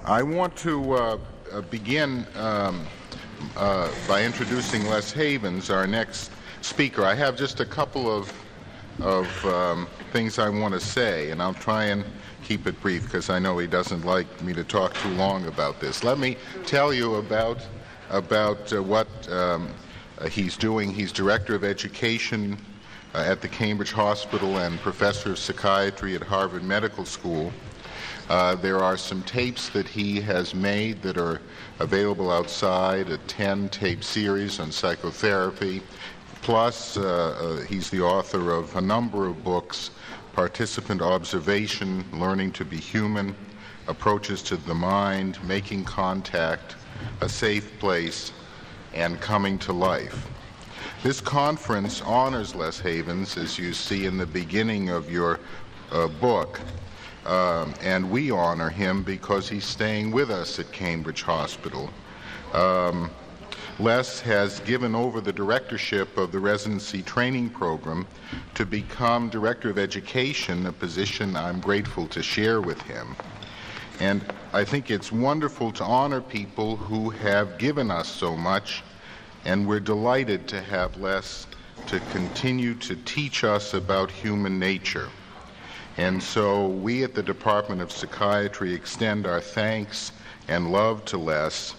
I want to begin by introducing Les Havens, our next speaker. I have just a couple of things I want to say, and I'll try and keep it brief because I know he doesn't like me to talk too long about this. Let me tell you about what he's doing. He's Director of Education at the Cambridge Hospital and Professor of Psychiatry at Harvard Medical School. There are some tapes that he has made that are available outside, a 10-tape series on psychotherapy. Plus, he's the author of a number of books: Participant Observation, Learning to be Human, Approaches to the Mind, Making Contact, A Safe Place, and Coming to Life. This conference honors Les Havens, as you see in the beginning of your book, and we honor him because he's staying with us at Cambridge Hospital. Les has given over the directorship of the residency training program to become Director of Education, a position I'm grateful to share with him. And I think it's wonderful to honor people who have given us so much, and we're delighted to have Les to continue to teach us about human nature. And so we at the Department of Psychiatry extend our thanks and love to Les,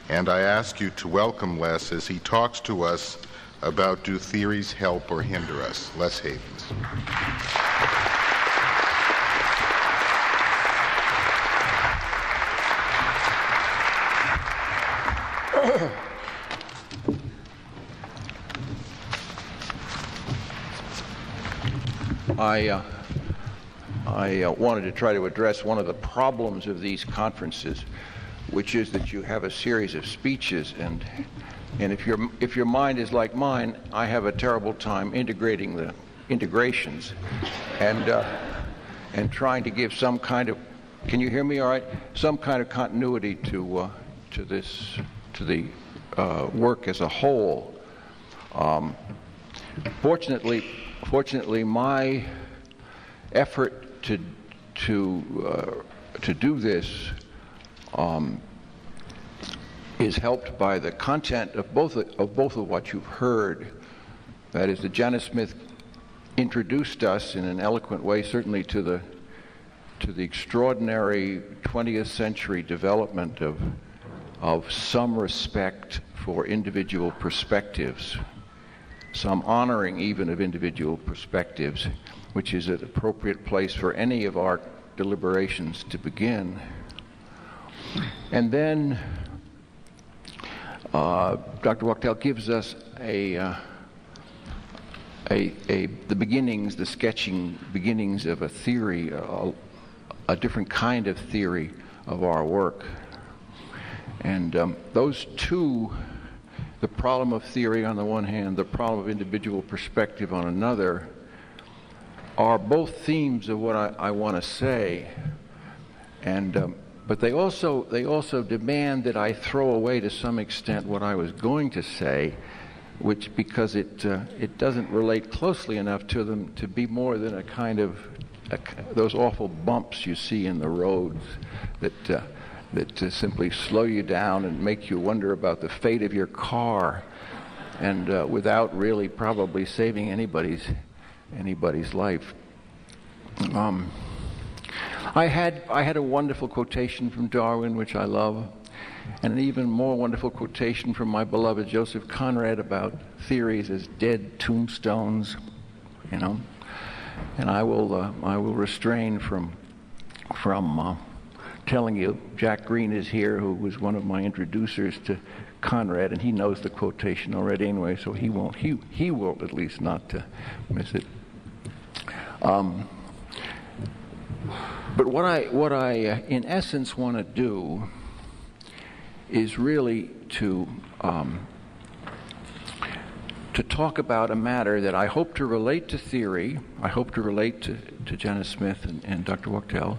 and I ask you to welcome Les as he talks to us about do theories help or hinder us. Les Havens. I wanted to try to address one of the problems of these conferences, which is that you have a series of speeches, and if your mind is like mine, I have a terrible time integrating the integrations and trying to give some kind of, can you hear me all right? Some kind of continuity to the work as a whole. Fortunately, my effort to do this is helped by the content of both of what you've heard. That is, that Janet Smith introduced us in an eloquent way, certainly to the extraordinary 20th century development of some respect for individual perspectives, some honoring even of individual perspectives, which is an appropriate place for any of our deliberations to begin. And then Dr. Wachtell gives us the beginnings, the sketching beginnings of a theory, a different kind of theory of our work. And those two, the problem of theory on the one hand, the problem of individual perspective on another, are both themes of what I want to say, and but they also demand that I throw away to some extent what I was going to say, which because it doesn't relate closely enough to them to be more than a kind of those awful bumps you see in the roads that simply slow you down and make you wonder about the fate of your car, and without really probably saving anybody's life. I had a wonderful quotation from Darwin, which I love, and an even more wonderful quotation from my beloved Joseph Conrad about theories as dead tombstones, you know. And I will refrain from telling you Jack Green is here, who was one of my introducers to Conrad, and he knows the quotation already anyway, so he will at least not miss it. But what I in essence want to do is really to talk about a matter that I hope to relate to theory, I hope to relate to Janet Smith and Dr. Wachtell,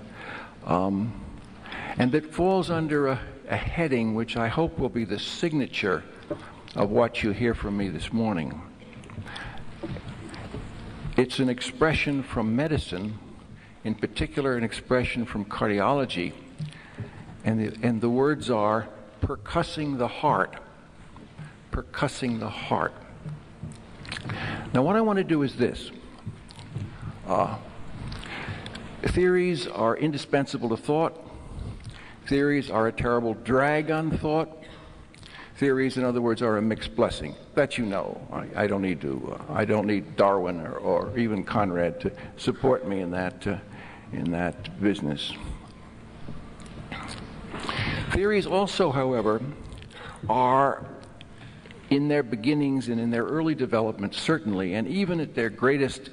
and that falls under a heading which I hope will be the signature of what you hear from me this morning. It's an expression from medicine, in particular an expression from cardiology, And the words are percussing the heart. Percussing the heart. Now, what I want to do is this. Theories are indispensable to thought. Theories are a terrible drag on thought. Theories, in other words, are a mixed blessing. That you know. I don't need Darwin or even Conrad to support me in that business. Theories also, however, are in their beginnings and in their early development, certainly, and even at their greatest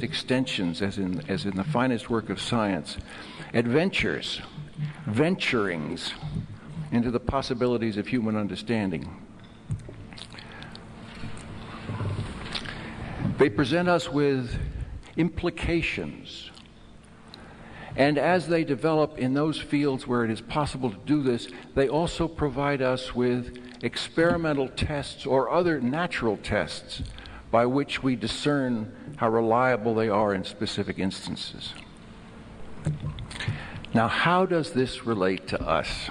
extensions, as in the finest work of science, adventurings into the possibilities of human understanding. They present us with implications. And as they develop in those fields where it is possible to do this, they also provide us with experimental tests or other natural tests by which we discern how reliable they are in specific instances. Now, how does this relate to us?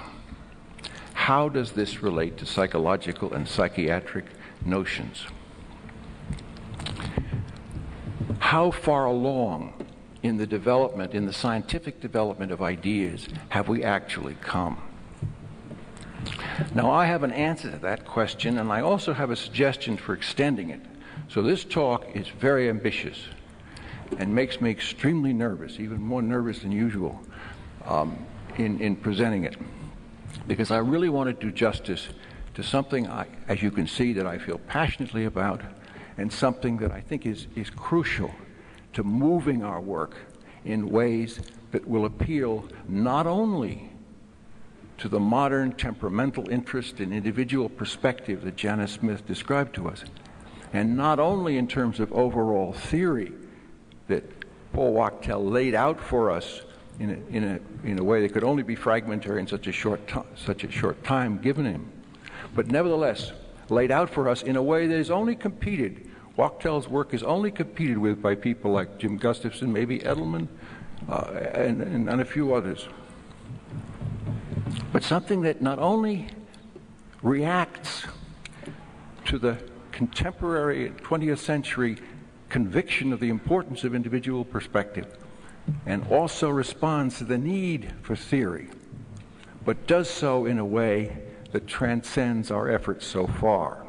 How does this relate to psychological and psychiatric notions? How far along in the scientific development of ideas have we actually come? Now, I have an answer to that question, and I also have a suggestion for extending it. So this talk is very ambitious and makes me extremely nervous, even more nervous than usual, in presenting it, because I really want to do justice to something, as you can see, that I feel passionately about, and something that I think is crucial to moving our work in ways that will appeal not only to the modern temperamental interest in individual perspective that Janice Smith described to us, and not only in terms of overall theory that Paul Wachtel laid out for us in a way that could only be fragmentary in such a short time given him, but nevertheless laid out for us in a way that is only competed. Wachtel's work is only competed with by people like Jim Gustafson, maybe Edelman, and a few others. But something that not only reacts to the contemporary 20th century conviction of the importance of individual perspective, and also responds to the need for theory, but does so in a way that transcends our efforts so far.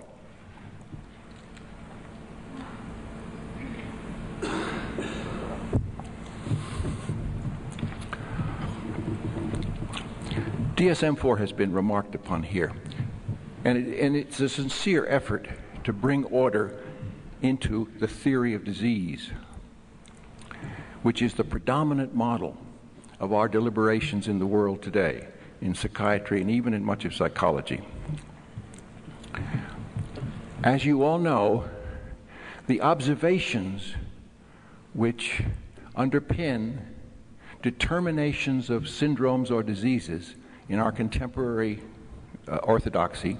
DSM-4 has been remarked upon here, and it's a sincere effort to bring order into the theory of disease, which is the predominant model of our deliberations in the world today, in psychiatry and even in much of psychology. As you all know, the observations which underpin determinations of syndromes or diseases in our contemporary orthodoxy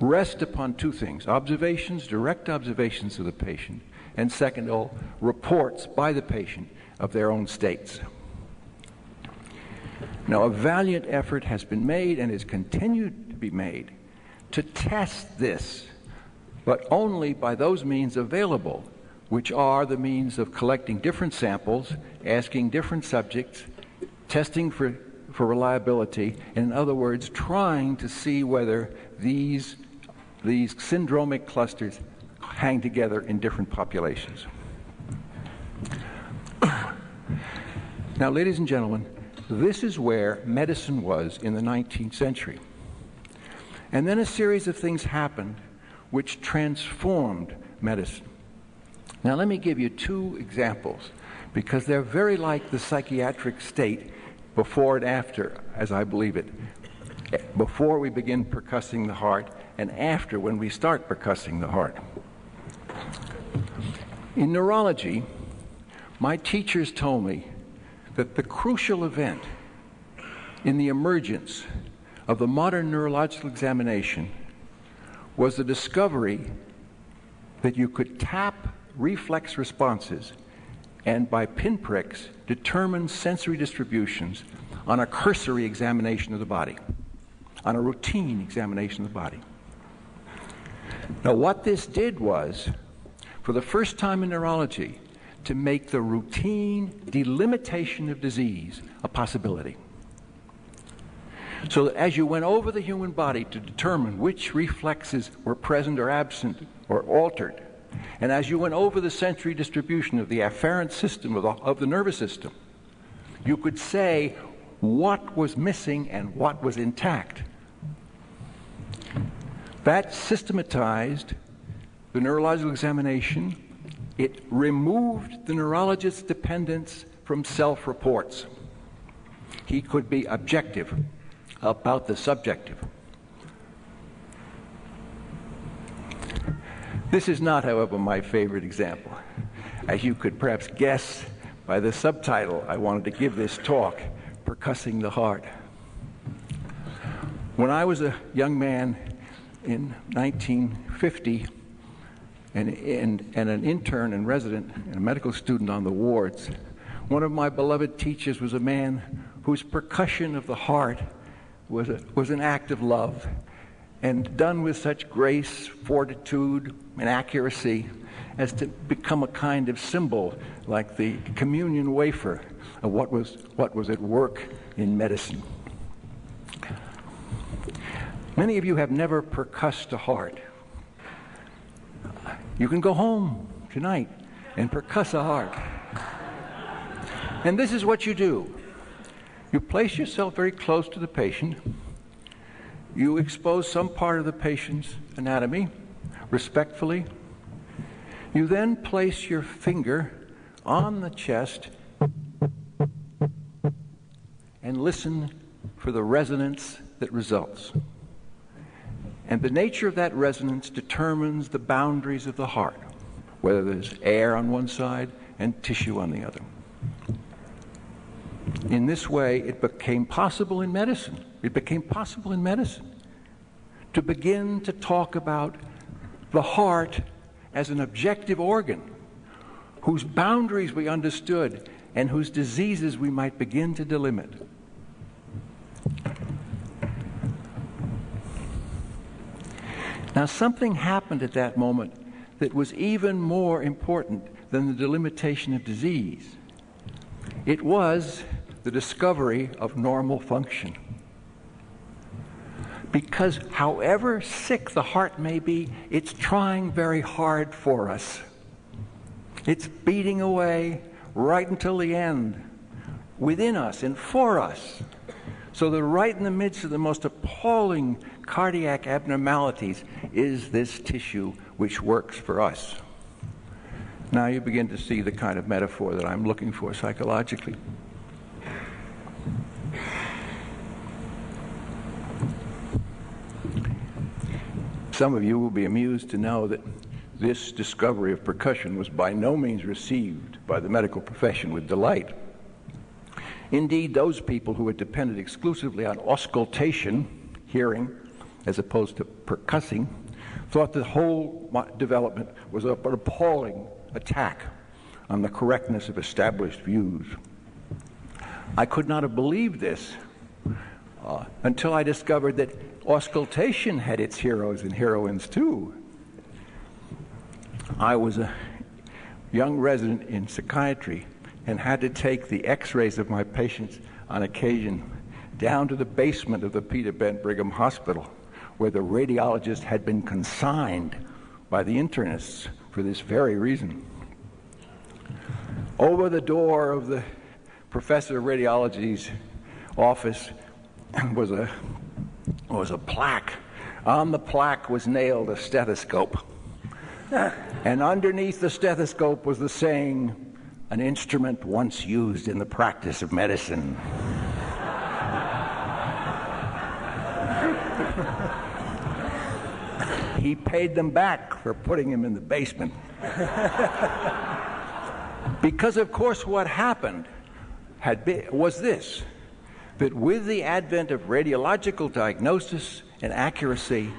rest upon two things: observations, direct observations of the patient, and second of all, reports by the patient of their own states. Now, a valiant effort has been made and is continued to be made to test this, but only by those means available, which are the means of collecting different samples, asking different subjects, testing for reliability, and in other words, trying to see whether these syndromic clusters hang together in different populations. Now, ladies and gentlemen, this is where medicine was in the 19th century. And then a series of things happened which transformed medicine. Now, let me give you two examples, because they're very like the psychiatric state before and after, as I believe it. Before we begin percussing the heart, and after, when we start percussing the heart. In neurology, my teachers told me that the crucial event in the emergence of the modern neurological examination was the discovery that you could tap reflex responses and by pinpricks determine sensory distributions on a cursory examination of the body, on a routine examination of the body. Now, what this did was, for the first time in neurology, to make the routine delimitation of disease a possibility. So that as you went over the human body to determine which reflexes were present or absent or altered, and as you went over the sensory distribution of the afferent system of the nervous system, you could say what was missing and what was intact. That systematized the neurological examination. It removed the neurologist's dependence from self-reports. He could be objective about the subjective. This is not, however, my favorite example. As you could perhaps guess by the subtitle I wanted to give this talk, Percussing the Heart. When I was a young man in 1950, and an intern and resident and a medical student on the wards, one of my beloved teachers was a man whose percussion of the heart was an act of love, and done with such grace, fortitude, and accuracy as to become a kind of symbol, like the communion wafer, of what was at work in medicine. Many of you have never percussed a heart. You can go home tonight and percuss a heart. And this is what you do. You place yourself very close to the patient. You expose some part of the patient's anatomy respectfully. You then place your finger on the chest and listen for the resonance that results. And the nature of that resonance determines the boundaries of the heart, whether there's air on one side and tissue on the other. In this way, it became possible in medicine. It became possible in medicine to begin to talk about the heart as an objective organ whose boundaries we understood and whose diseases we might begin to delimit. Now, something happened at that moment that was even more important than the delimitation of disease. It was the discovery of normal function. Because however sick the heart may be, it's trying very hard for us. It's beating away right until the end, within us and for us. So that right in the midst of the most appalling cardiac abnormalities is this tissue which works for us. Now you begin to see the kind of metaphor that I'm looking for psychologically. Some of you will be amused to know that this discovery of percussion was by no means received by the medical profession with delight. Indeed, those people who had depended exclusively on auscultation, hearing, as opposed to percussing, thought the whole development was an appalling attack on the correctness of established views. I could not have believed this until I discovered that auscultation had its heroes and heroines too. I was a young resident in psychiatry and had to take the x-rays of my patients on occasion down to the basement of the Peter Bent Brigham Hospital, where the radiologist had been consigned by the internists for this very reason. Over the door of the professor of radiology's office was a plaque. On the plaque was nailed a stethoscope. And underneath the stethoscope was the saying, "An instrument once used in the practice of medicine." He paid them back for putting him in the basement. Because, of course, what happened was this, that with the advent of radiological diagnosis and accuracy,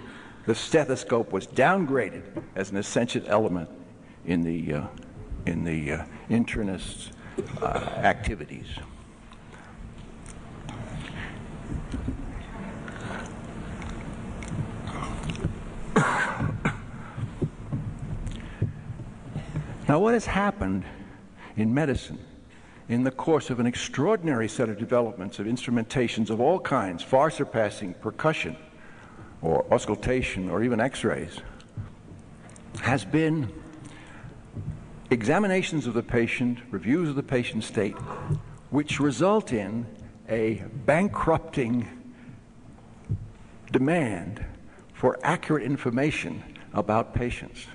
the stethoscope was downgraded as an essential element in the internist's activities. Now, what has happened in medicine in the course of an extraordinary set of developments of instrumentations of all kinds, far surpassing percussion or auscultation or even x-rays, has been examinations of the patient, reviews of the patient's state, which result in a bankrupting demand for accurate information about patients.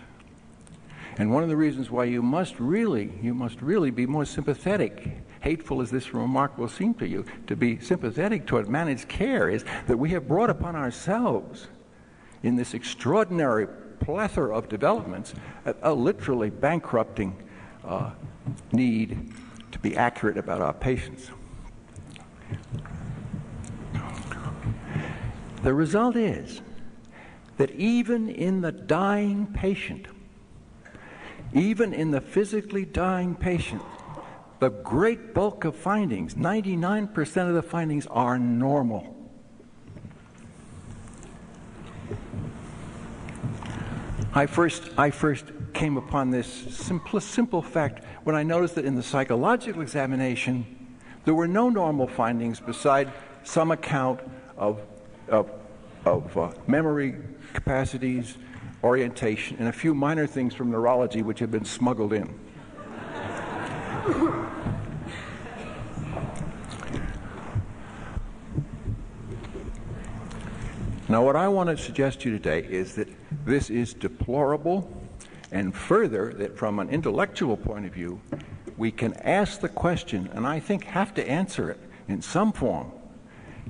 And one of the reasons why you must really be more sympathetic, hateful as this remark will seem to you, to be sympathetic toward managed care, is that we have brought upon ourselves in this extraordinary plethora of developments a literally bankrupting need to be accurate about our patients. The result is that even in the dying patient, even in the physically dying patient, the great bulk of findings, 99% of the findings, are normal. I first came upon this simple fact when I noticed that in the psychological examination there were no normal findings beside some account of memory capacities, orientation, and a few minor things from neurology which had been smuggled in. Now, what I want to suggest to you today is that this is deplorable, and further, that from an intellectual point of view, we can ask the question, and I think have to answer it in some form.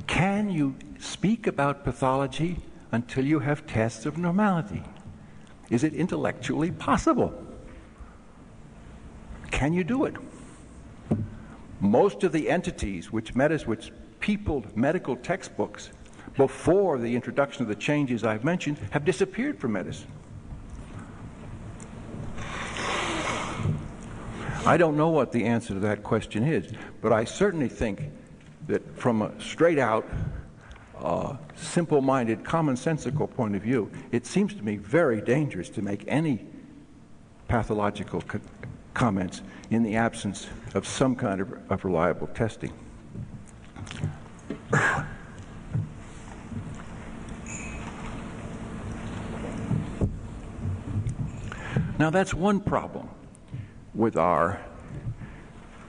Can you speak about pathology until you have tests of normality? Is it intellectually possible? Can you do it? Most of the entities which peopled medical textbooks before the introduction of the changes I've mentioned have disappeared from medicine. I don't know what the answer to that question is, but I certainly think that from a straight-out, simple-minded, commonsensical point of view, it seems to me very dangerous to make any pathological comments in the absence of some kind of reliable testing. Now, that's one problem with our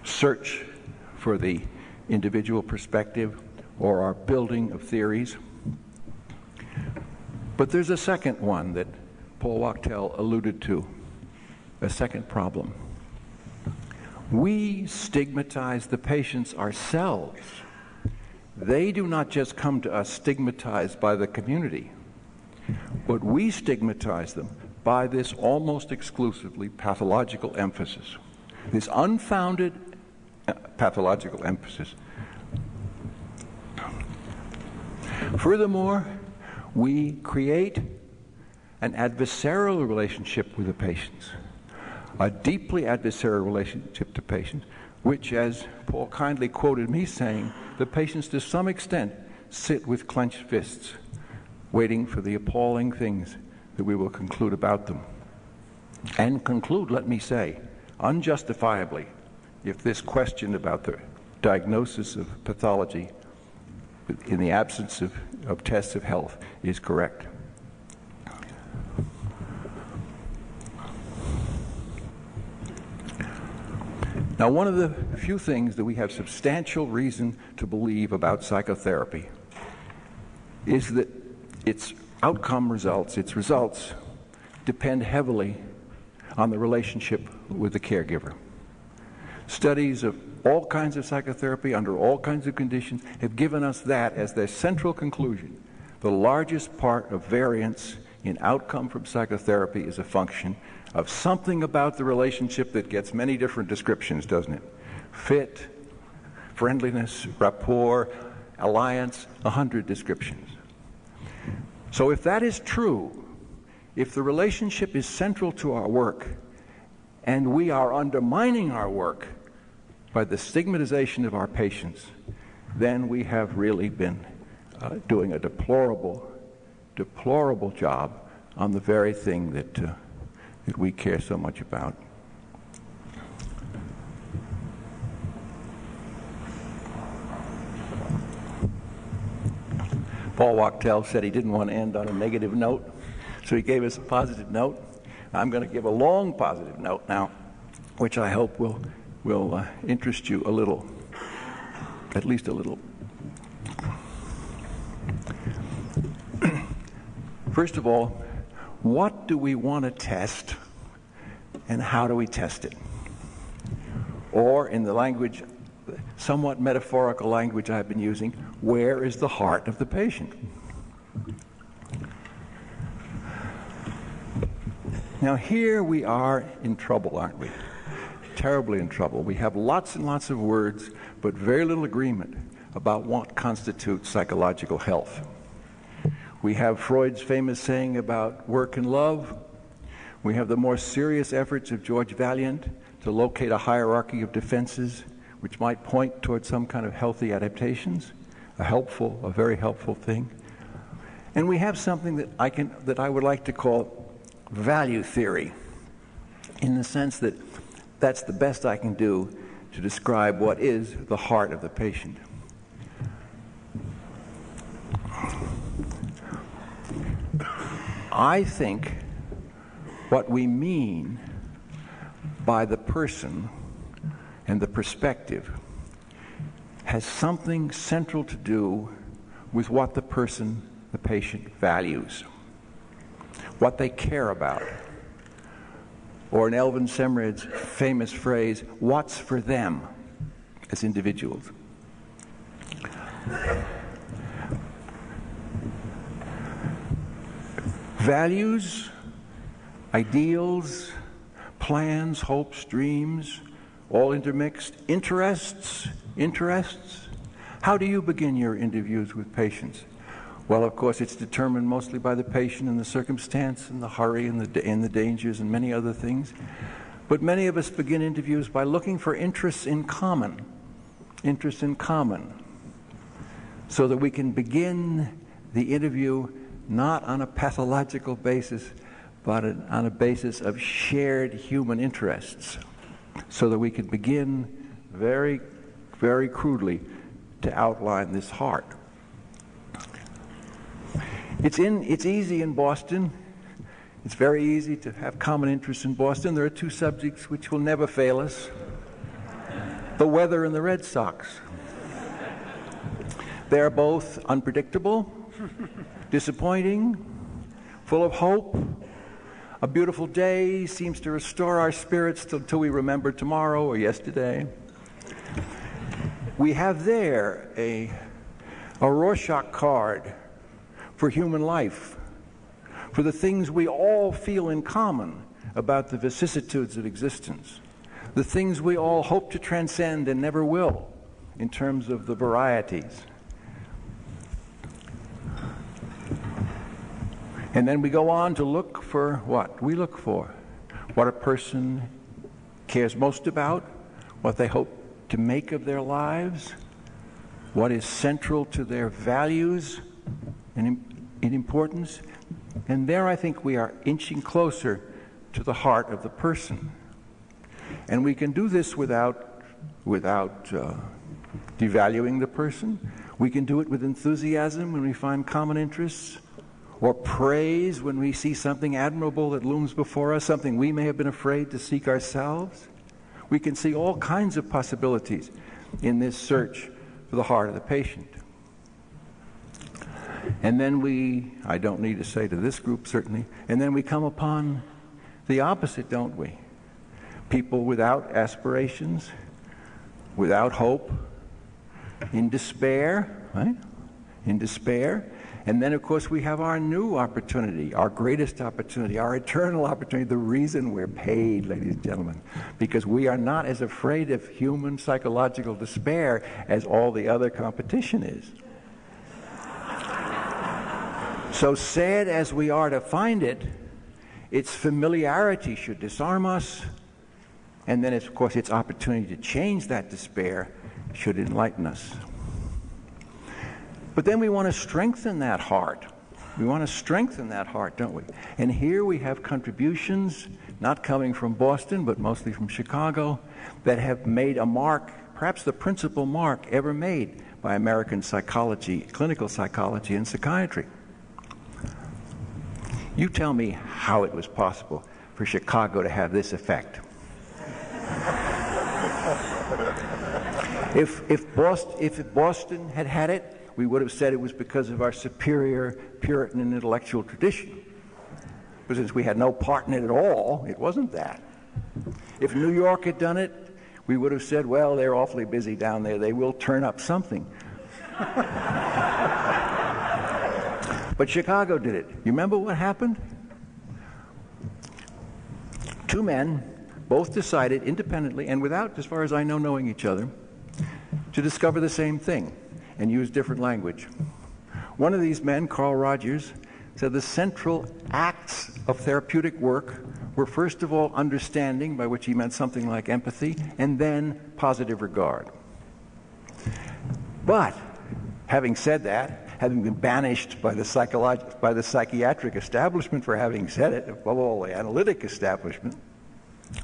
search for the individual perspective or our building of theories. But there's a second one that Paul Wachtel alluded to, a second problem. We stigmatize the patients ourselves. They do not just come to us stigmatized by the community, but we stigmatize them by this almost exclusively pathological emphasis, this unfounded pathological emphasis. Furthermore, we create an adversarial relationship with the patients, a deeply adversarial relationship to patients, which, as Paul kindly quoted me saying, the patients to some extent sit with clenched fists, waiting for the appalling things that we will conclude about them. And conclude, let me say, unjustifiably, if this question about the diagnosis of pathology in the absence of tests of health is correct. Now, one of the few things that we have substantial reason to believe about psychotherapy is that its results depend heavily on the relationship with the caregiver. Studies of all kinds of psychotherapy under all kinds of conditions have given us that as their central conclusion. The largest part of variance in outcome from psychotherapy is a function of something about the relationship that gets many different descriptions, doesn't it? Fit, friendliness, rapport, alliance, 100 descriptions. So if that is true, if the relationship is central to our work, and we are undermining our work by the stigmatization of our patients, then we have really been doing a deplorable job on the very thing that we care so much about. Paul Wachtel said he didn't want to end on a negative note, so he gave us a positive note. I'm going to give a long positive note now, which I hope will interest you a little, at least a little. First of all, what do we want to test, and how do we test it? Or in the language, somewhat metaphorical language I've been using, where is the heart of the patient? Now here we are in trouble, aren't we? Terribly in trouble. We have lots and lots of words, but very little agreement about what constitutes psychological health. We have Freud's famous saying about work and love. We have the more serious efforts of George Vaillant to locate a hierarchy of defenses which might point towards some kind of healthy adaptations, a very helpful thing. And we have something that I would like to call value theory, in the sense that that's the best I can do to describe what is the heart of the patient. I think what we mean by the person and the perspective has something central to do with what the patient values, what they care about. Or in Elvin Semred's famous phrase, what's for them as individuals. Values, ideals, plans, hopes, dreams, all intermixed. Interests. How do you begin your interviews with patients? Well, of course, it's determined mostly by the patient and the circumstance and the hurry and the dangers and many other things. But many of us begin interviews by looking for interests in common, so that we can begin the interview not on a pathological basis, but on a basis of shared human interests, so that we can begin very, very crudely to outline this heart. It's easy in Boston. It's very easy to have common interests in Boston. There are two subjects which will never fail us: the weather and the Red Sox. They're both unpredictable, disappointing, full of hope. A beautiful day seems to restore our spirits till we remember tomorrow or yesterday. We have there a Rorschach card for human life, for the things we all feel in common about the vicissitudes of existence, the things we all hope to transcend and never will in terms of the varieties. And then we go on to look for what? We look for what a person cares most about, what they hope to make of their lives, what is central to their values and in importance. And there I think we are inching closer to the heart of the person. And we can do this without devaluing the person. We can do it with enthusiasm when we find common interests, or praise when we see something admirable that looms before us, something we may have been afraid to seek ourselves. We can see all kinds of possibilities in this search for the heart of the patient. And then I don't need to say to this group certainly, and then we come upon the opposite, don't we? People without aspirations, without hope, in despair, right? In despair. And then, of course, we have our new opportunity, our greatest opportunity, our eternal opportunity, the reason we're paid, ladies and gentlemen, because we are not as afraid of human psychological despair as all the other competition is. So sad as we are to find it, its familiarity should disarm us, and then, of course, its opportunity to change that despair should enlighten us. But then we want to strengthen that heart. We want to strengthen that heart, don't we? And here we have contributions, not coming from Boston, but mostly from Chicago, that have made a mark perhaps the principal mark ever made by American psychology, clinical psychology, and psychiatry. You tell me how it was possible for Chicago to have this effect. If Boston had had it, we would have said it was because of our superior Puritan and intellectual tradition. But since we had no part in it at all, it wasn't that. If New York had done it, we would have said, well, they're awfully busy down there. They will turn up something. But Chicago did it. You remember what happened? Two men both decided independently and without, as far as I know, knowing each other, to discover the same thing and use different language. One of these men, Carl Rogers, said the central acts of therapeutic work were first of all understanding, by which he meant something like empathy, and then positive regard. But having said that, having been banished by the psychiatric establishment for having said it, above all the analytic establishment,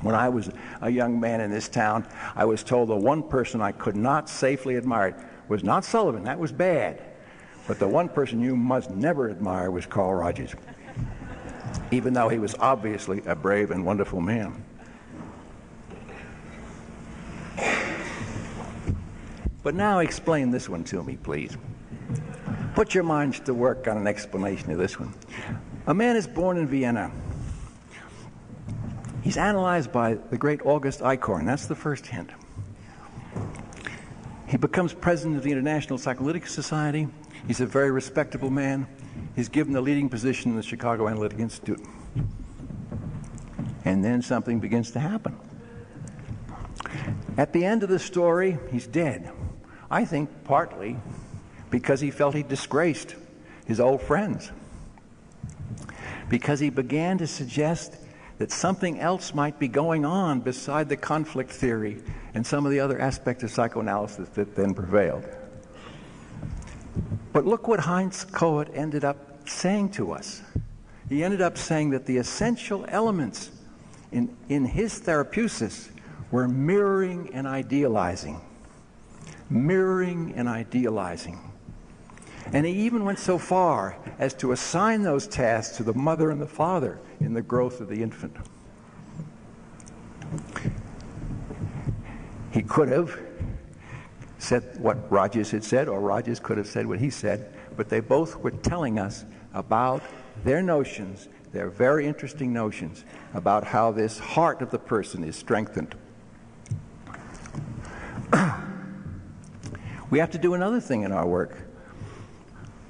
when I was a young man in this town, I was told the one person I could not safely admire was not Sullivan. That was bad. But the one person you must never admire was Carl Rogers, even though he was obviously a brave and wonderful man. But now explain this one to me, please. Put your minds to work on an explanation of this one. A man is born in Vienna. He's analyzed by the great August Eichhorn. That's the first hint. He becomes president of the International Psychoanalytic Society. He's a very respectable man. He's given the leading position in the Chicago Analytic Institute. And then something begins to happen. At the end of the story, he's dead. I think partly because he felt he disgraced his old friends. Because he began to suggest that something else might be going on beside the conflict theory and some of the other aspects of psychoanalysis that then prevailed. But look what Heinz Kohut ended up saying to us. He ended up saying that the essential elements in his therapeusis were mirroring and idealizing. Mirroring and idealizing. And he even went so far as to assign those tasks to the mother and the father in the growth of the infant. He could have said what Rogers had said, or Rogers could have said what he said, but they both were telling us about their notions, their very interesting notions, about how this heart of the person is strengthened. We have to do another thing in our work.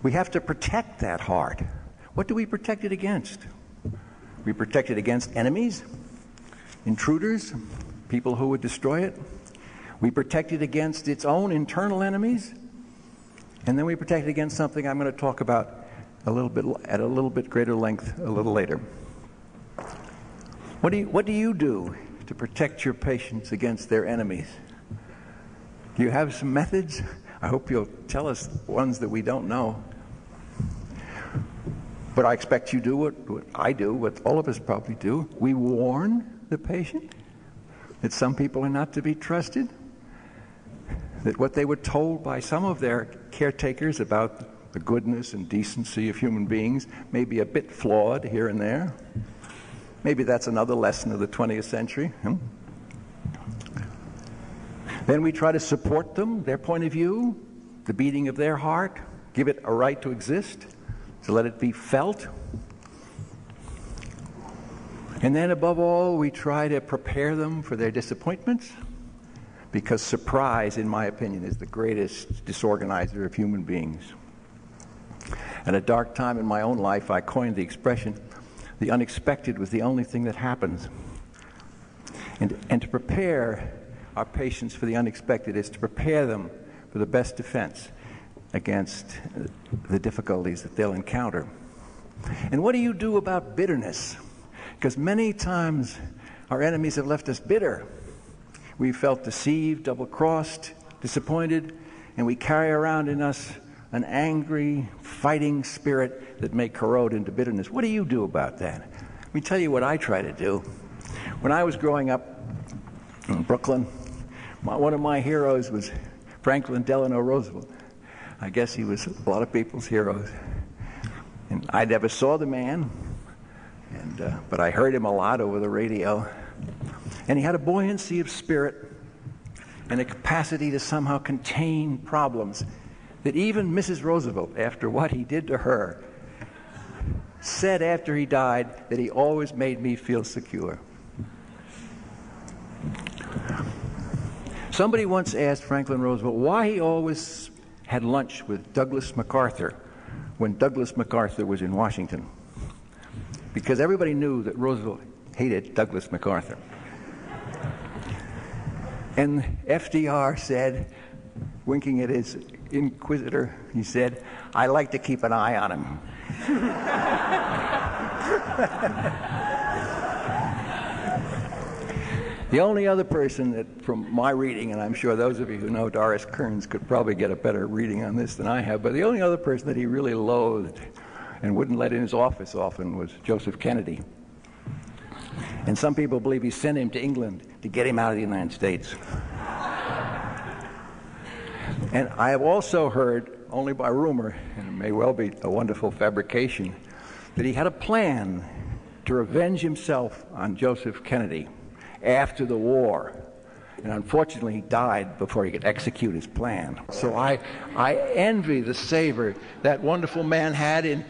We have to protect that heart. What do we protect it against? We protect it against enemies, intruders, people who would destroy it. We protect it against its own internal enemies. And then we protect it against something I'm going to talk about at a little bit greater length a little later. What do you do to protect your patients against their enemies? Do you have some methods? I hope you'll tell us ones that we don't know. But I expect you do what I do, what all of us probably do. We warn the patient that some people are not to be trusted, that what they were told by some of their caretakers about the goodness and decency of human beings may be a bit flawed here and there. Maybe that's another lesson of the 20th century. Then we try to support them, their point of view, the beating of their heart, give it a right to exist, to let it be felt. And then above all, we try to prepare them for their disappointments, because surprise, in my opinion, is the greatest disorganizer of human beings. At a dark time in my own life, I coined the expression, the unexpected was the only thing that happens. And to prepare our patients for the unexpected is to prepare them for the best defense against the difficulties that they'll encounter. And what do you do about bitterness? Because many times our enemies have left us bitter. We felt deceived, double-crossed, disappointed, and we carry around in us an angry, fighting spirit that may corrode into bitterness. What do you do about that? Let me tell you what I try to do. When I was growing up in Brooklyn, One of my heroes was Franklin Delano Roosevelt. I guess he was a lot of people's heroes. And I never saw the man, but I heard him a lot over the radio. And he had a buoyancy of spirit and a capacity to somehow contain problems that even Mrs. Roosevelt, after what he did to her, said after he died that he always made me feel secure. Somebody once asked Franklin Roosevelt why he always had lunch with Douglas MacArthur when Douglas MacArthur was in Washington. Because everybody knew that Roosevelt hated Douglas MacArthur. And FDR said, winking at his inquisitor, he said, "I like to keep an eye on him." The only other person that, from my reading, and I'm sure those of you who know Doris Kearns could probably get a better reading on this than I have, but the only other person that he really loathed and wouldn't let in his office often was Joseph Kennedy. And some people believe he sent him to England to get him out of the United States. And I have also heard, only by rumor, and it may well be a wonderful fabrication, that he had a plan to revenge himself on Joseph Kennedy after the war. And unfortunately, he died before he could execute his plan. So I envy the savor that wonderful man had in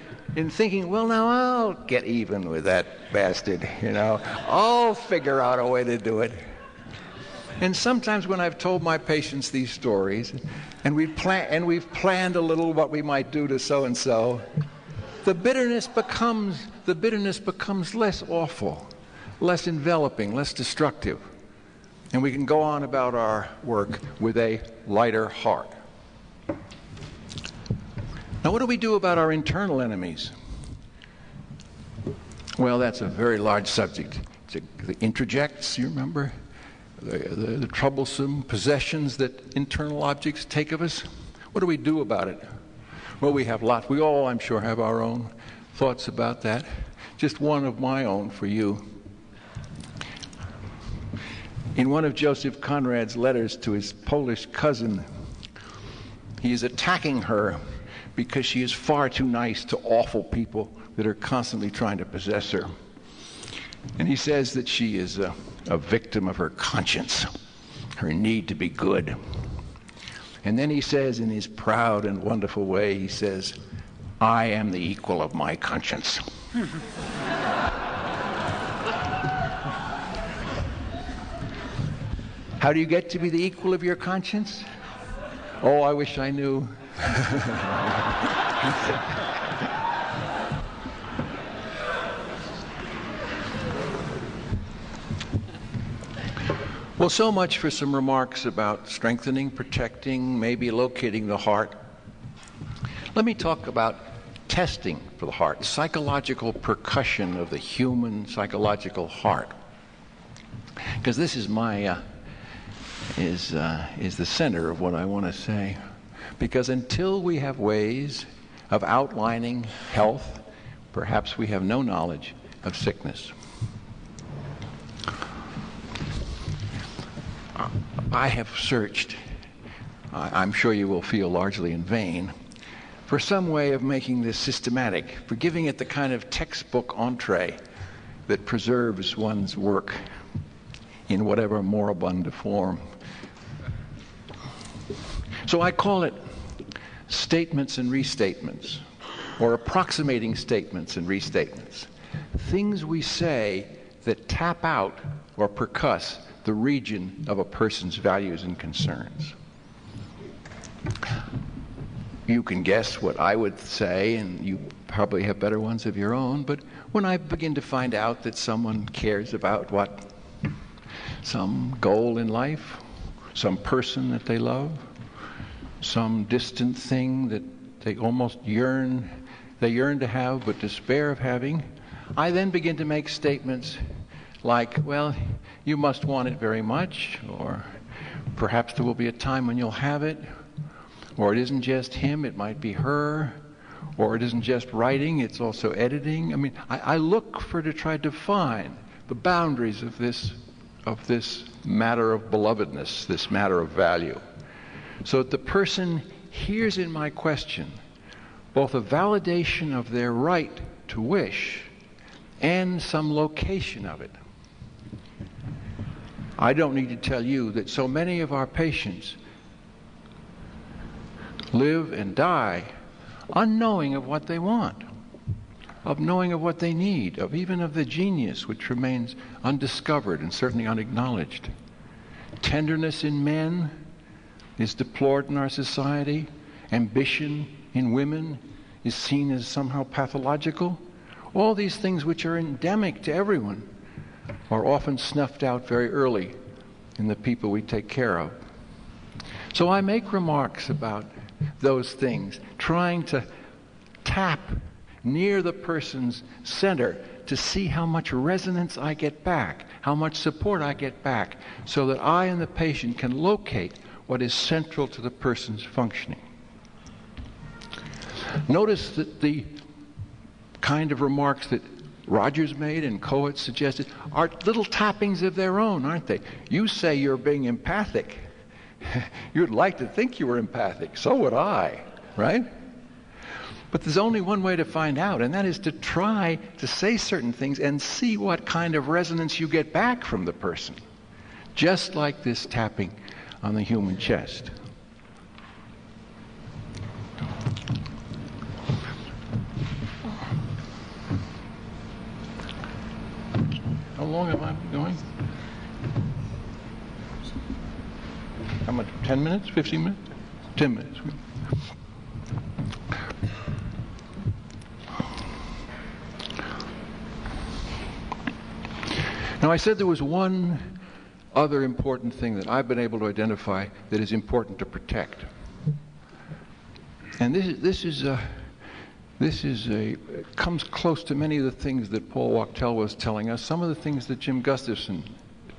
thinking, well, now I'll get even with that bastard, I'll figure out a way to do it. And sometimes when I've told my patients these stories, and we've planned a little what we might do to so-and-so, the bitterness becomes less awful, less enveloping, less destructive. And we can go on about our work with a lighter heart. Now, what do we do about our internal enemies? Well, that's a very large subject. The introjects, you remember? The troublesome possessions that internal objects take of us. What do we do about it? Well, we have lots. We all, I'm sure, have our own thoughts about that. Just one of my own for you. In one of Joseph Conrad's letters to his Polish cousin, he is attacking her because she is far too nice to awful people that are constantly trying to possess her. And he says that she is a victim of her conscience, her need to be good. And then he says in his proud and wonderful way, he says, "I am the equal of my conscience." How do you get to be the equal of your conscience? Oh, I wish I knew. Well, so much for some remarks about strengthening, protecting, maybe locating the heart. Let me talk about testing for the heart, psychological percussion of the human psychological heart. Because this is my is the center of what I want to say. Because until we have ways of outlining health, perhaps we have no knowledge of sickness. I have searched, I'm sure you will feel largely in vain, for some way of making this systematic, for giving it the kind of textbook entree that preserves one's work in whatever moribund form. So I call it statements and restatements, or approximating statements and restatements. Things we say that tap out or percuss the region of a person's values and concerns. You can guess what I would say, and you probably have better ones of your own, but when I begin to find out that someone cares about what? Some goal in life, some person that they love, some distant thing that they almost yearn to have but despair of having, I then begin to make statements like, well, you must want it very much, or perhaps there will be a time when you'll have it, or it isn't just him, it might be her, or it isn't just writing, it's also editing. I mean, I look to try to define the boundaries of this matter of belovedness, this matter of value. So that the person hears in my question both a validation of their right to wish and some location of it. I don't need to tell you that so many of our patients live and die unknowing of what they want, of knowing of what they need, of even of the genius which remains undiscovered and certainly unacknowledged. Tenderness in men is deplored in our society. Ambition in women is seen as somehow pathological. All these things which are endemic to everyone are often snuffed out very early in the people we take care of. So I make remarks about those things, trying to tap near the person's center to see how much resonance I get back, how much support I get back, so that I and the patient can locate what is central to the person's functioning. Notice that the kind of remarks that Rogers made and Coates suggested are little tappings of their own, aren't they? You say you're being empathic. You'd like to think you were empathic. So would I, right? But there's only one way to find out, and that is to try to say certain things and see what kind of resonance you get back from the person. Just like this tapping on the human chest. How long have I been going? How much? 10 minutes? 15 minutes? 10 minutes. Now, I said there was one other important thing that I've been able to identify that is important to protect. And it comes close to many of the things that Paul Wachtel was telling us, some of the things that Jim Gustafson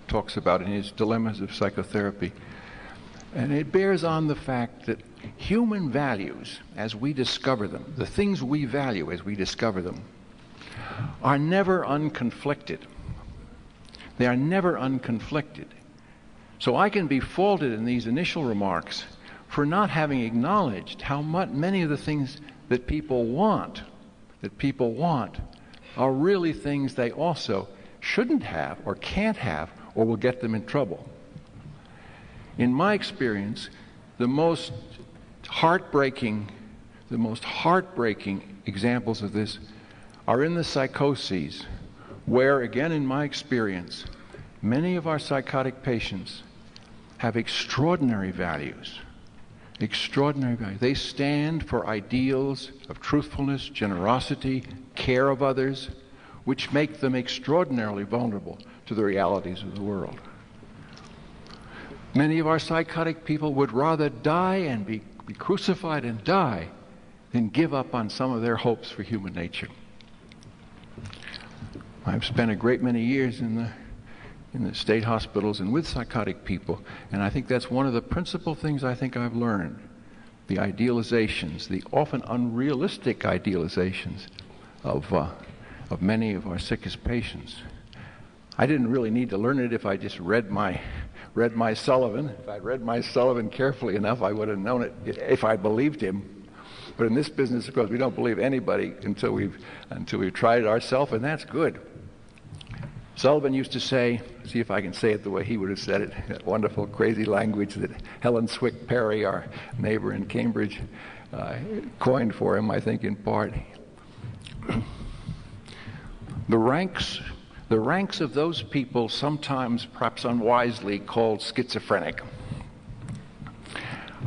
talks about in his Dilemmas of Psychotherapy. And it bears on the fact that human values, as we discover them, the things we value as we discover them, are never unconflicted. They are never unconflicted. So I can be faulted in these initial remarks for not having acknowledged how many of the things that people want, are really things they also shouldn't have or can't have or will get them in trouble. In my experience, the most heartbreaking examples of this are in the psychoses, where, again, in my experience, many of our psychotic patients have extraordinary values. Extraordinary values. They stand for ideals of truthfulness, generosity, care of others, which make them extraordinarily vulnerable to the realities of the world. Many of our psychotic people would rather die and be crucified and die than give up on some of their hopes for human nature. I've spent a great many years in the state hospitals and with psychotic people, and I think that's one of the principal things I think I've learned. The idealizations, the often unrealistic idealizations of many of our sickest patients. I didn't really need to learn it if I just read my Sullivan. If I'd read my Sullivan carefully enough, I would have known it if I believed him. But in this business, of course, we don't believe anybody until we've tried it ourselves, and that's good. Sullivan used to say, see if I can say it the way he would have said it, that wonderful, crazy language that Helen Swick Perry, our neighbor in Cambridge, coined for him, I think, in part. The ranks of those people, sometimes perhaps unwisely called schizophrenic,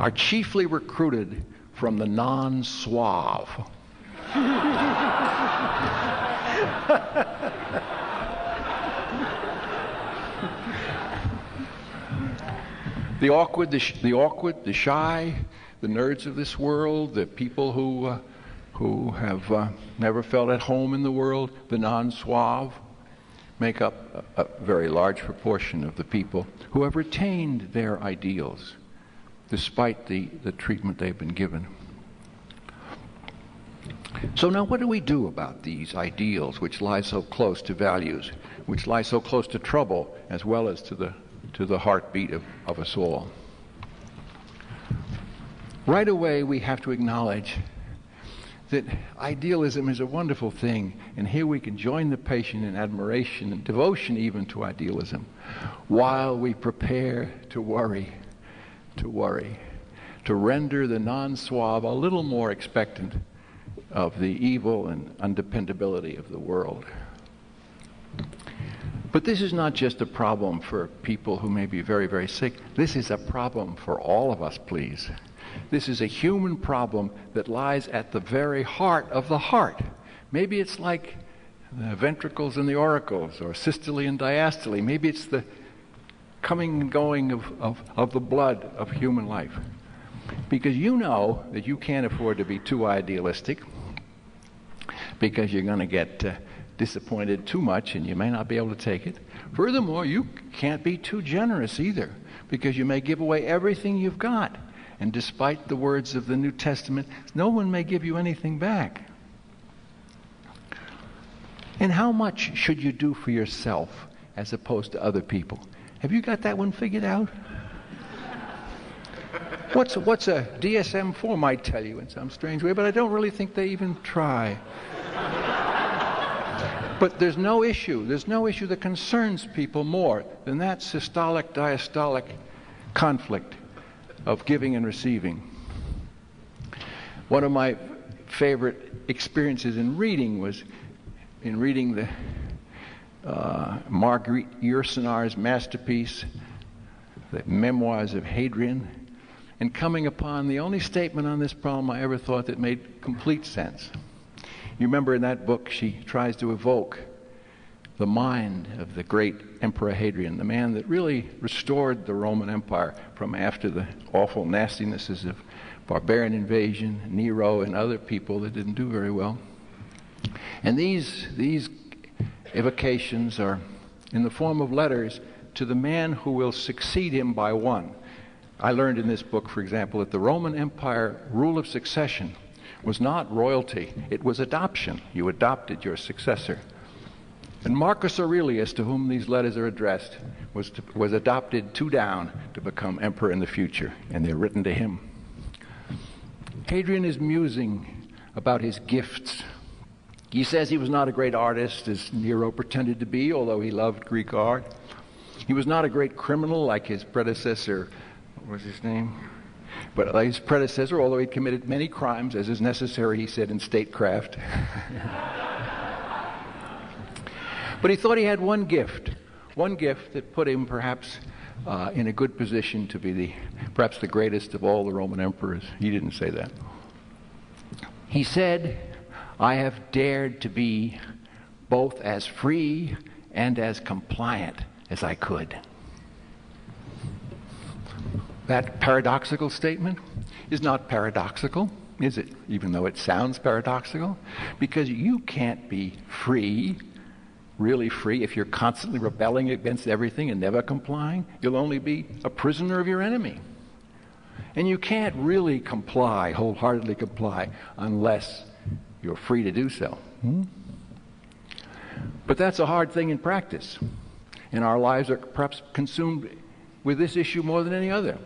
are chiefly recruited from the non-suave. The awkward, the shy, the nerds of this world, the people who have never felt at home in the world, the non-suave, make up a very large proportion of the people who have retained their ideals despite the treatment they've been given. So now what do we do about these ideals which lie so close to values, which lie so close to trouble as well as to the to the heartbeat of us all. Right away, we have to acknowledge that idealism is a wonderful thing, and here we can join the patient in admiration and devotion even to idealism, while we prepare to worry, to render the non-suave a little more expectant of the evil and undependability of the world. But this is not just a problem for people who may be very, very sick. This is a problem for all of us, please. This is a human problem that lies at the very heart of the heart. Maybe it's like the ventricles and the auricles, or systole and diastole. Maybe it's the coming and going of the blood of human life. Because you know that you can't afford to be too idealistic, because you're going to get disappointed too much and you may not be able to take it. Furthermore, you can't be too generous either, because you may give away everything you've got. And despite the words of the New Testament, no one may give you anything back. And how much should you do for yourself as opposed to other people? Have you got that one figured out? What's a DSM-4 might tell you in some strange way, but I don't really think they even try. But there's no issue that concerns people more than that systolic-diastolic conflict of giving and receiving. One of my favorite experiences in reading was in reading the Marguerite Yourcenar's masterpiece, The Memoirs of Hadrian, and coming upon the only statement on this problem I ever thought that made complete sense. You remember in that book she tries to evoke the mind of the great Emperor Hadrian, the man that really restored the Roman Empire from after the awful nastinesses of barbarian invasion, Nero, and other people that didn't do very well. And these evocations are in the form of letters to the man who will succeed him by one. I learned in this book, for example, that the Roman Empire rule of succession was not royalty, it was adoption. You adopted your successor. And Marcus Aurelius, to whom these letters are addressed, was adopted two down to become emperor in the future, and they're written to him. Hadrian is musing about his gifts. He says he was not a great artist, as Nero pretended to be, although he loved Greek art. He was not a great criminal like his predecessor, what was his name? But like his predecessor, although he committed many crimes, as is necessary, he said, in statecraft. But he thought he had one gift that put him perhaps in a good position to be perhaps the greatest of all the Roman emperors. He didn't say that. He said, I have dared to be both as free and as compliant as I could. That paradoxical statement is not paradoxical, is it? Even though it sounds paradoxical. Because you can't be free, really free, if you're constantly rebelling against everything and never complying. You'll only be a prisoner of your enemy. And you can't really comply, wholeheartedly comply, unless you're free to do so. But that's a hard thing in practice. And our lives are perhaps consumed with this issue more than any other,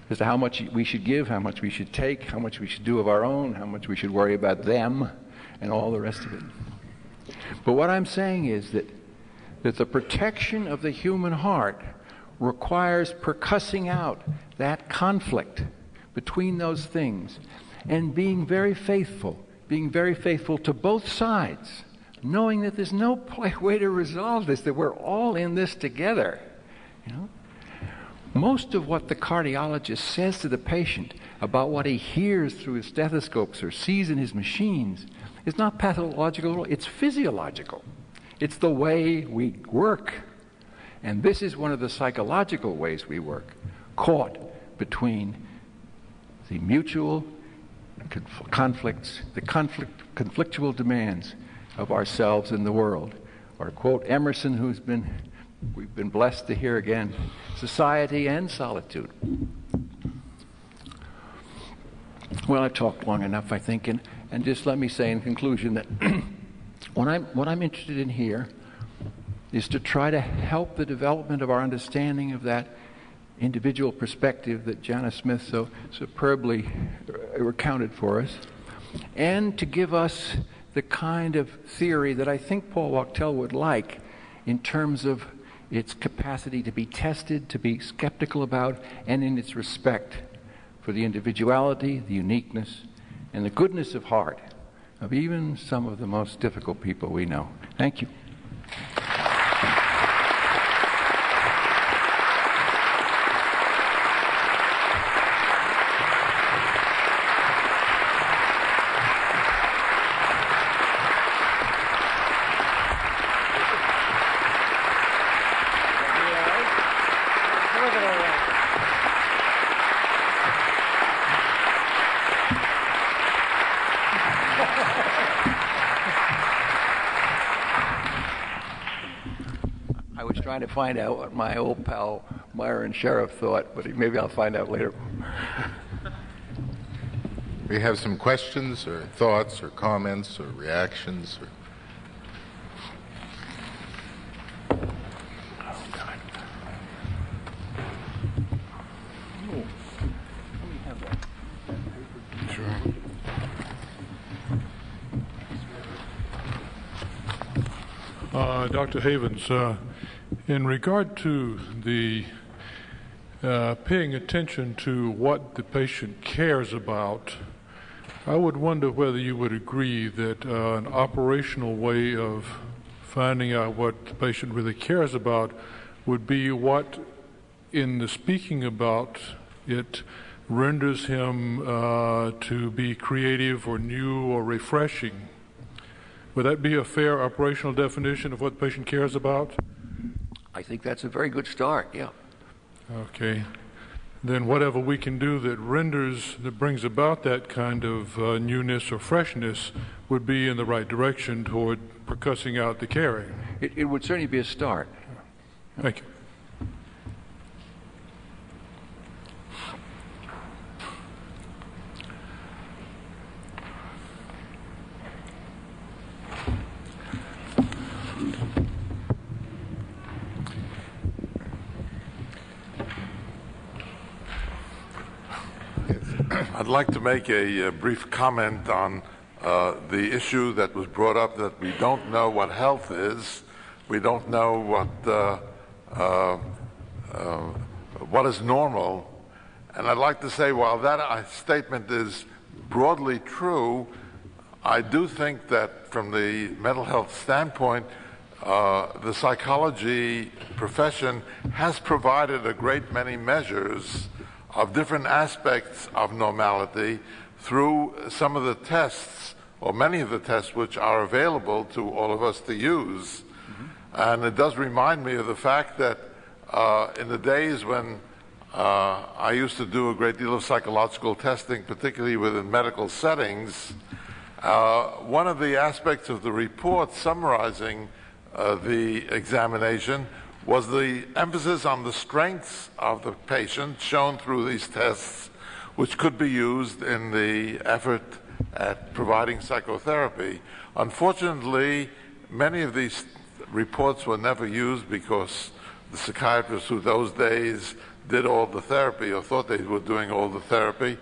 as to how much we should give, how much we should take, how much we should do of our own, how much we should worry about them, and all the rest of it. But what I'm saying is that the protection of the human heart requires percussing out that conflict between those things and being very faithful to both sides, knowing that there's no way to resolve this, that we're all in this together. You know? Most of what the cardiologist says to the patient about what he hears through his stethoscopes or sees in his machines is not pathological, it's physiological. It's the way we work. And this is one of the psychological ways we work, caught between the mutual conflicts, the conflictual demands of ourselves and the world. Or to quote Emerson, we've been blessed to hear again, society and solitude. Well, I've talked long enough, I think, and just let me say in conclusion that what I'm interested in here is to try to help the development of our understanding of that individual perspective that Jana Smith so superbly recounted for us, and to give us the kind of theory that I think Paul Wachtel would like in terms of its capacity to be tested, to be skeptical about, and in its respect for the individuality, the uniqueness, and the goodness of heart of even some of the most difficult people we know. Thank you. Trying to find out what my old pal Myron Sheriff thought, but maybe I'll find out later. We have some questions or thoughts or comments or reactions. Oh, God. Oh, let me have that. Sure. Dr. Havens, in regard to the paying attention to what the patient cares about, I would wonder whether you would agree that an operational way of finding out what the patient really cares about would be what, in the speaking about it, renders him to be creative or new or refreshing. Would that be a fair operational definition of what the patient cares about? I think that's a very good start, yeah. Okay. Then whatever we can do that brings about that kind of newness or freshness would be in the right direction toward percussing out the caring. It would certainly be a start. Thank you. I'd like to make a brief comment on the issue that was brought up, that we don't know what health is. We don't know what is normal. And I'd like to say, while that statement is broadly true, I do think that from the mental health standpoint, the psychology profession has provided a great many measures of different aspects of normality through some of the tests, or many of the tests, which are available to all of us to use. And it does remind me of the fact that in the days when I used to do a great deal of psychological testing, particularly within medical settings, one of the aspects of the report summarizing the examination was the emphasis on the strengths of the patient shown through these tests, which could be used in the effort at providing psychotherapy. Unfortunately, many of these reports were never used because the psychiatrists who those days did all the therapy, or thought they were doing all the therapy,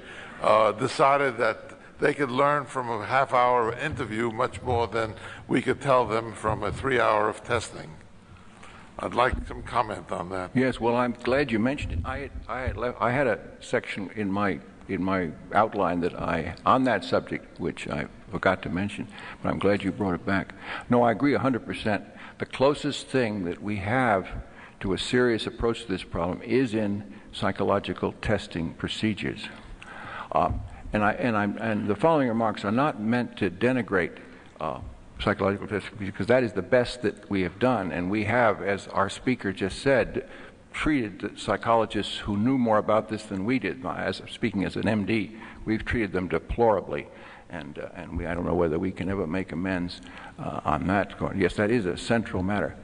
decided that they could learn from a half-hour interview much more than we could tell them from a 3-hour of testing. I'd like some comment on that. Yes, well, I'm glad you mentioned it. I had a section in my outline on that subject, which I forgot to mention, but I'm glad you brought it back. No, I agree 100%. The closest thing that we have to a serious approach to this problem is in psychological testing procedures. And the following remarks are not meant to denigrate psychological testing, because that is the best that we have done, and we have, as our speaker just said, treated psychologists who knew more about this than we did. Speaking as an MD, we've treated them deplorably, and I don't know whether we can ever make amends on that. Yes, that is a central matter.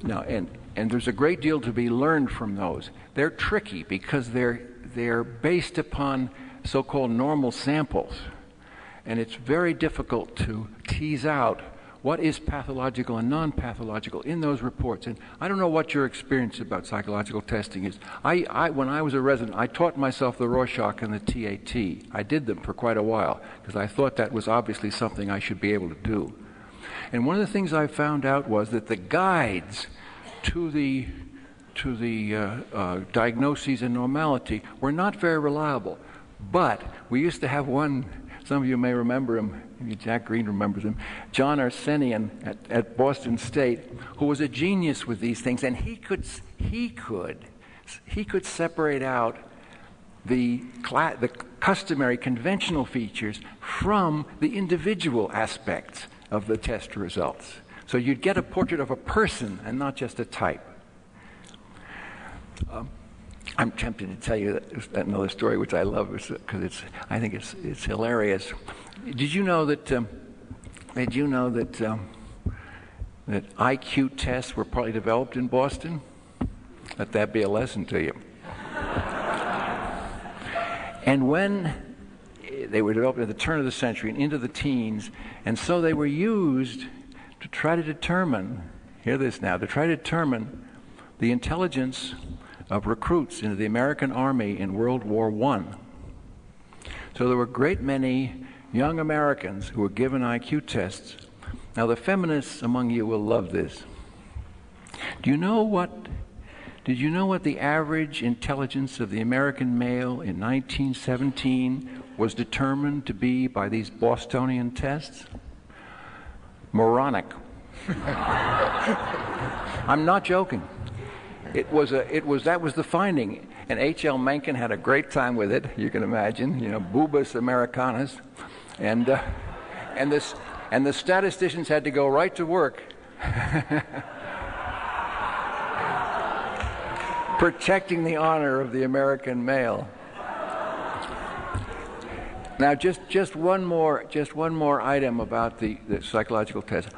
Now, and there's a great deal to be learned from those. They're tricky because they're based upon so-called normal samples, and it's very difficult to tease out what is pathological and non-pathological in those reports. And I don't know what your experience about psychological testing is. When I was a resident, I taught myself the Rorschach and the TAT. I did them for quite a while because I thought that was obviously something I should be able to do. And one of the things I found out was that the guides to the diagnoses and normality were not very reliable. But we used to have one, some of you may remember him, maybe Jack Green remembers him, John Arsenian at Boston State, who was a genius with these things, and he could separate out the customary conventional features from the individual aspects of the test results. So you'd get a portrait of a person and not just a type. I'm tempted to tell you another story which I love because I think it's hilarious. Did you know that that IQ tests were partly developed in Boston? Let that be a lesson to you. And when they were developed at the turn of the century and into the teens, and so they were used to try to determine, hear this now, to try to determine the intelligence of recruits into the American Army in World War I. So there were a great many young Americans who were given IQ tests. Now the feminists among you will love this. Did you know what the average intelligence of the American male in 1917 was determined to be by these Bostonian tests? Moronic. I'm not joking. That was the finding, and H.L. Mencken had a great time with it. You can imagine, Bubus Americanus, and the statisticians had to go right to work, protecting the honor of the American male. Now, just one more item about the psychological test.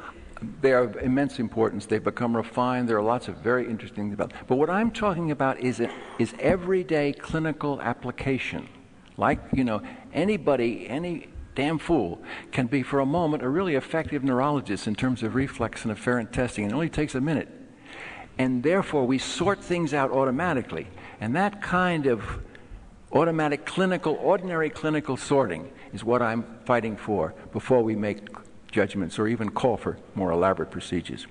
They are of immense importance. They've become refined. There are lots of very interesting things about them. But what I'm talking about is everyday clinical application. Like, anybody, any damn fool can be for a moment a really effective neurologist in terms of reflex and afferent testing. It only takes a minute. And therefore, we sort things out automatically. And that kind of automatic ordinary clinical sorting is what I'm fighting for before we make judgments or even call for more elaborate procedures.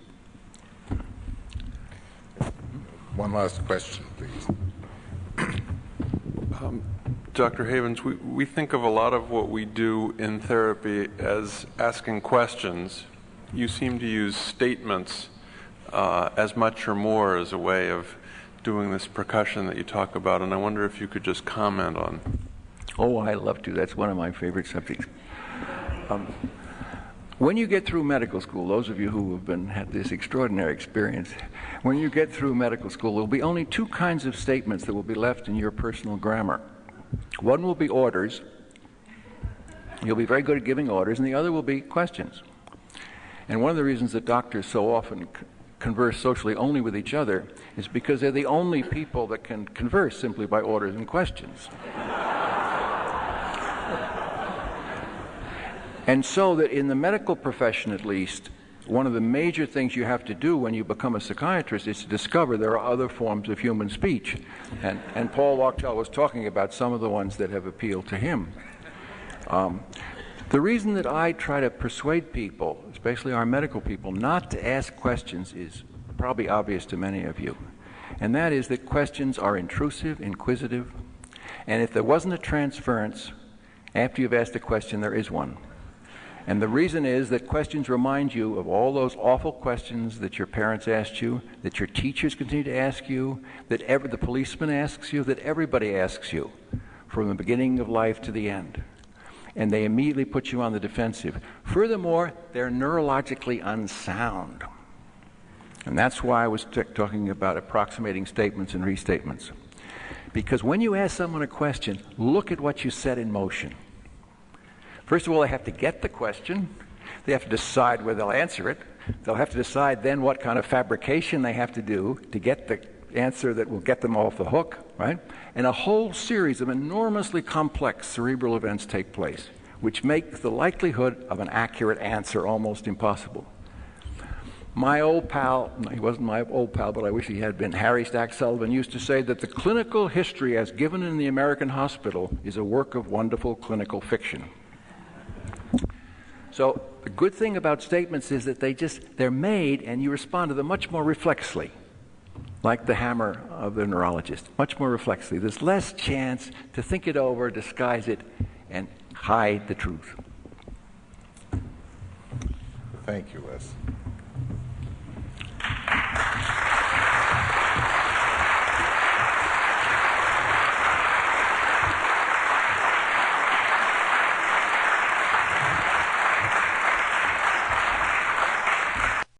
One last question, please. Dr. Havens, we think of a lot of what we do in therapy as asking questions. You seem to use statements as much or more as a way of doing this percussion that you talk about, and I wonder if you could just comment on. Oh, I love to. That's one of my favorite subjects. When you get through medical school, those of you who have had this extraordinary experience, when you get through medical school, there will be only two kinds of statements that will be left in your personal grammar. One will be orders. You'll be very good at giving orders, and the other will be questions. And one of the reasons that doctors so often converse socially only with each other is because they're the only people that can converse simply by orders and questions. And so that in the medical profession, at least, one of the major things you have to do when you become a psychiatrist is to discover there are other forms of human speech. And Paul Wachtel was talking about some of the ones that have appealed to him. The reason that I try to persuade people, especially our medical people, not to ask questions is probably obvious to many of you. And that is that questions are intrusive, inquisitive, and if there wasn't a transference, after you've asked a question, there is one. And the reason is that questions remind you of all those awful questions that your parents asked you, that your teachers continue to ask you, that the policeman asks you, that everybody asks you, from the beginning of life to the end. And they immediately put you on the defensive. Furthermore, they're neurologically unsound. And that's why I was talking about approximating statements and restatements. Because when you ask someone a question, look at what you set in motion. First of all, they have to get the question. They have to decide whether they'll answer it. They'll have to decide then what kind of fabrication they have to do to get the answer that will get them off the hook, right? And a whole series of enormously complex cerebral events take place, which make the likelihood of an accurate answer almost impossible. My old pal, he wasn't my old pal, but I wish he had been, Harry Stack Sullivan, used to say that the clinical history as given in the American hospital is a work of wonderful clinical fiction. So the good thing about statements is that they're made and you respond to them much more reflexly, like the hammer of the neurologist, much more reflexly. There's less chance to think it over, disguise it, and hide the truth. Thank you, Les.